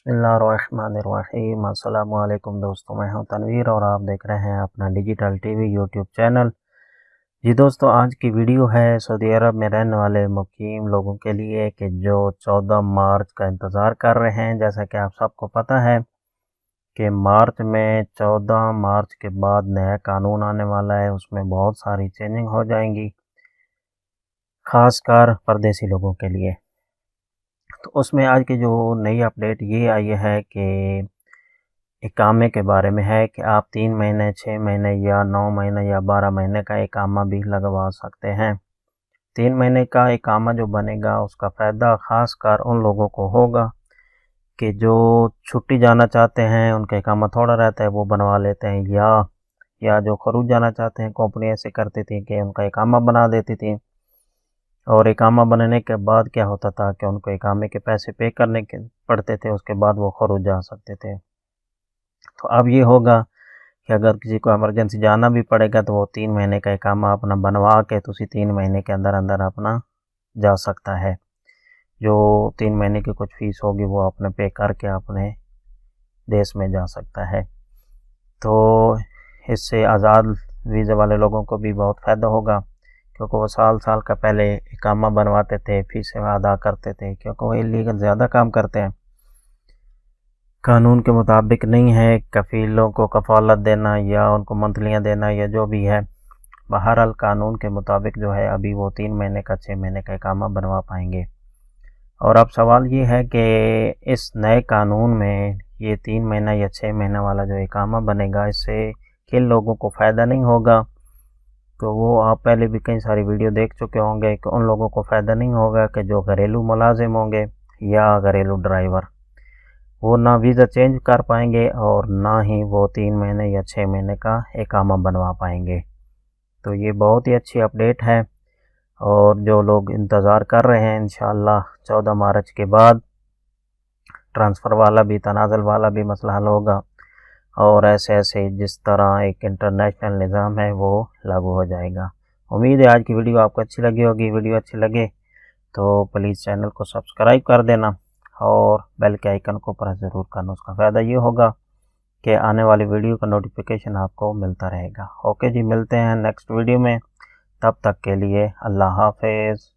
बिस्मिल्लाहिर्रहमानिर्रहीम। अस्सलाम वालेकुम दोस्तों, मैं हूं तनवीर और आप देख रहे हैं अपना डिजिटल टीवी यूट्यूब चैनल। जी दोस्तों, आज की वीडियो है सऊदी अरब में रहने वाले मुकीम लोगों के लिए कि जो 14 मार्च का इंतज़ार कर रहे हैं। जैसा कि आप सबको पता है कि मार्च में 14 मार्च के बाद नया कानून आने वाला है, उसमें बहुत सारी चेंजिंग हो जाएंगी, ख़ासकर परदेसी लोगों के लिए। तो उसमें आज की जो नई अपडेट ये आई है कि इकामे के बारे में है कि आप 3 महीने, 6 महीने या 9 महीने या 12 महीने का इकामा भी लगवा सकते हैं। 3 महीने का इकामा जो बनेगा उसका फ़ायदा ख़ासकर उन लोगों को होगा कि जो छुट्टी जाना चाहते हैं, उनका इकामा थोड़ा रहता है, वो बनवा लेते हैं, या जो खरूज जाना चाहते हैं, कंपनी ऐसे करती थी कि उनका इकामा बना देती थी और इकामा बनने के बाद क्या होता था कि उनको इकामे के पैसे पे करने के पड़ते थे, उसके बाद वो खरूज जा सकते थे। तो अब ये होगा कि अगर किसी को इमरजेंसी जाना भी पड़ेगा तो वो 3 महीने का इकामा अपना बनवा के तो उसी 3 महीने के अंदर अंदर अपना जा सकता है। जो 3 महीने की कुछ फ़ीस होगी वो अपने पे करके अपने देश में जा सकता है। तो इससे आज़ाद वीज़े वाले लोगों को भी बहुत फ़ायदा होगा, क्योंकि वो साल साल का पहले इकामा बनवाते थे, फ़ीसें अदा करते थे, क्योंकि वो इलीगल ज़्यादा काम करते हैं, कानून के मुताबिक नहीं है। कफ़ीलों को कफ़ालत देना या उनको मंथलियाँ देना या जो भी है, बहरहाल कानून के मुताबिक जो है अभी वो 3 महीने का, 6 महीने का इकामा बनवा पाएंगे। और अब सवाल ये है कि इस नए कानून में ये 3 महीना या 6 महीने वाला जो इकामा बनेगा, इससे किन लोगों को फ़ायदा नहीं होगा। तो वो आप पहले भी कई सारी वीडियो देख चुके होंगे कि उन लोगों को फ़ायदा नहीं होगा कि जो घरेलू मुलाजिम होंगे या घरेलू ड्राइवर, वो ना वीज़ा चेंज कर पाएंगे और ना ही वो 3 महीने या 6 महीने का इकामा बनवा पाएंगे। तो ये बहुत ही अच्छी अपडेट है और जो लोग इंतज़ार कर रहे हैं, इंशाअल्लाह 14 मार्च के बाद ट्रांसफ़र वाला भी, तनाज़ुल वाला भी मसला हल होगा और ऐसे ऐसे जिस तरह एक इंटरनेशनल निज़ाम है वो लागू हो जाएगा। उम्मीद है आज की वीडियो आपको अच्छी लगी होगी। वीडियो अच्छी लगे तो प्लीज़ चैनल को सब्सक्राइब कर देना और बेल के आइकन को प्रेस ज़रूर करना। उसका फ़ायदा ये होगा कि आने वाली वीडियो का नोटिफिकेशन आपको मिलता रहेगा। ओके जी, मिलते हैं नेक्स्ट वीडियो में। तब तक के लिए अल्लाह हाफ़िज़।